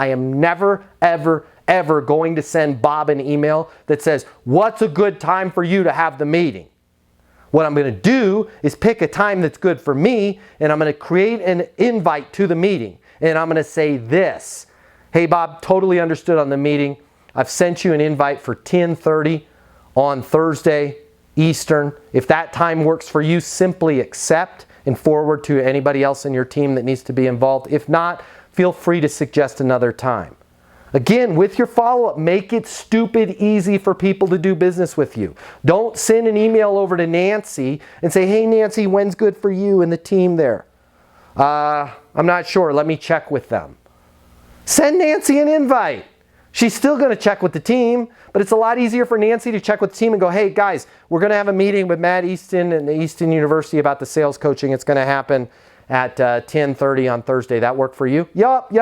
I am never, ever, ever going to send Bob an email that says, what's a good time for you to have the meeting? What I'm going to do is pick a time that's good for me, and I'm going to create an invite to the meeting. And I'm going to say this: hey Bob, totally understood on the meeting. I've sent you an invite for 10:30 on Thursday Eastern. If that time works for you, simply accept and forward to anybody else in your team that needs to be involved. If not, feel free to suggest another time. Again, with your follow-up, make it stupid easy for people to do business with you. Don't send an email over to Nancy and say, hey Nancy, when's good for you and the team there? I'm not sure, let me check with them. Send Nancy an invite. She's still going to check with the team, but it's a lot easier for Nancy to check with the team and go, hey guys, we're going to have a meeting with Matt Easton and Easton University about the sales coaching. It's going to happen at 10:30 on Thursday. That work for you? Yup.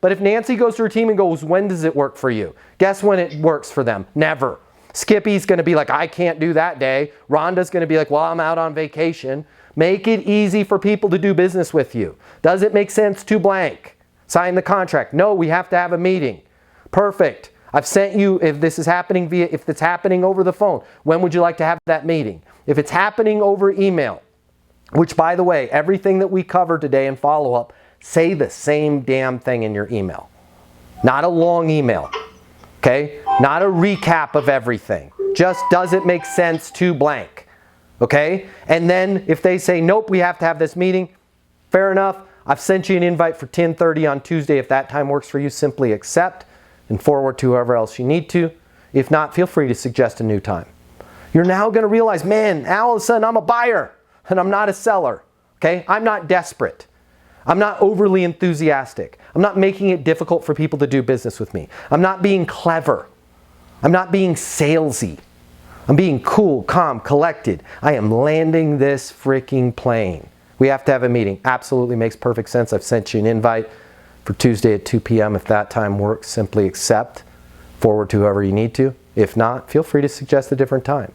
But if Nancy goes to her team and goes, when does it work for you? Guess when it works for them? Never. Skippy's going to be like, I can't do that day. Rhonda's going to be like, well, I'm out on vacation. Make it easy for people to do business with you. Does it make sense to blank? Sign the contract. No, we have to have a meeting. Perfect. I've sent you, if this is happening if it's happening over the phone, when would you like to have that meeting? If it's happening over email, which by the way, everything that we cover today in follow-up, say the same damn thing in your email. Not a long email, okay? Not a recap of everything. Just does it make sense to blank, okay? And then if they say, nope, we have to have this meeting, fair enough. I've sent you an invite for 10:30 on Tuesday. If that time works for you, simply accept and forward to whoever else you need to. If not, feel free to suggest a new time. You're now going to realize, man, now all of a sudden I'm a buyer and I'm not a seller, okay? I'm not desperate. I'm not overly enthusiastic. I'm not making it difficult for people to do business with me. I'm not being clever. I'm not being salesy. I'm being cool, calm, collected. I am landing this freaking plane. We have to have a meeting. Absolutely makes perfect sense. I've sent you an invite for Tuesday at 2 p.m. If that time works, simply accept, forward to whoever you need to. If not, feel free to suggest a different time.